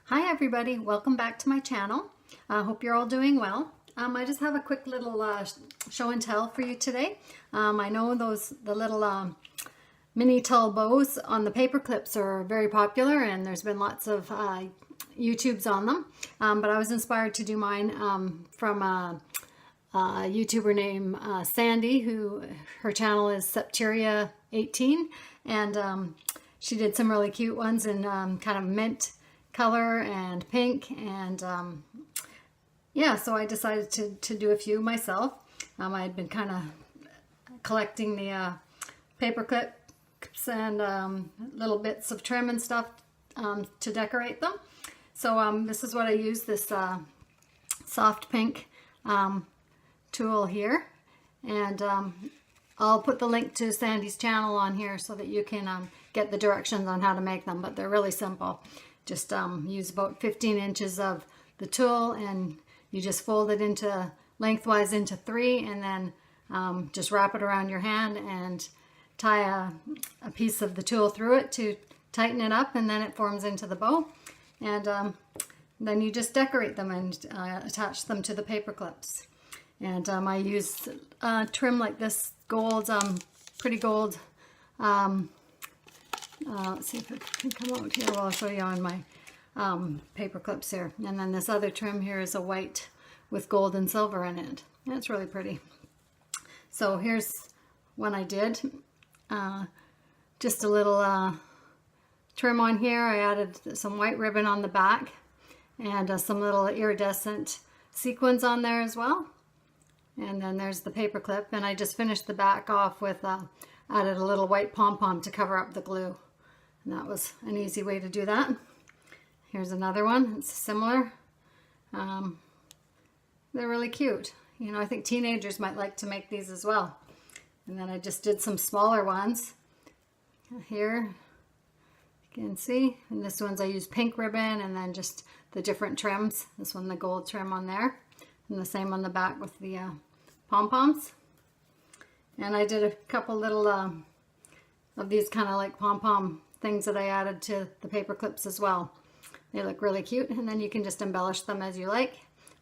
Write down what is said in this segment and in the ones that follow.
Hi everybody, welcome back to my channel. I hope you're all doing well. I just have a quick little show and tell for you today. I know the little mini tulle bows on the paper clips are very popular, and there's been lots of YouTubes on them. But I was inspired to do mine from a YouTuber named Sandy, who her channel is Septeria18, and she did some really cute ones in kind of mint color and pink, and yeah, so I decided to do a few myself. I had been kind of collecting the paper clips and little bits of trim and stuff to decorate them. So this is what I use, this soft pink tool here, and I'll put the link to Sandy's channel on here so that you can get the directions on how to make them, but they're really simple. Just use about 15 inches of the tulle, and you just fold it into lengthwise into 3, and then just wrap it around your hand and tie a piece of the tulle through it to tighten it up, and then it forms into the bow. And then you just decorate them and attach them to the paper clips. And I use trim like this gold, pretty gold. Let's see if it can come out here. Well, I'll show you on my paper clips here. And then this other trim here is a white with gold and silver in it. That's really pretty. So here's one I did. Just a little trim on here. I added some white ribbon on the back and some little iridescent sequins on there as well. And then there's the paper clip, and I just finished the back off with added a little white pom-pom to cover up the glue. And that was an easy way to do that. Here's another one. It's similar. They're really cute. You know, I think teenagers might like to make these as well. And then I just did some smaller ones here. You can see. And this one's I use pink ribbon, and then just the different trims. This one, the gold trim on there. And the same on the back with the pom-poms. And I did a couple little of these kind of like pom-pom things that I added to the paper clips as well. They look really cute, and then you can just embellish them as you like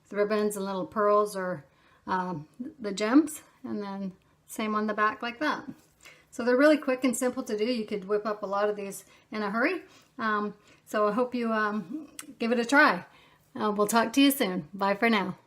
with ribbons and little pearls or the gems, and then same on the back like that. So they're really quick and simple to do. You could whip up a lot of these in a hurry. So I hope you give it a try. We'll talk to you soon. Bye for now.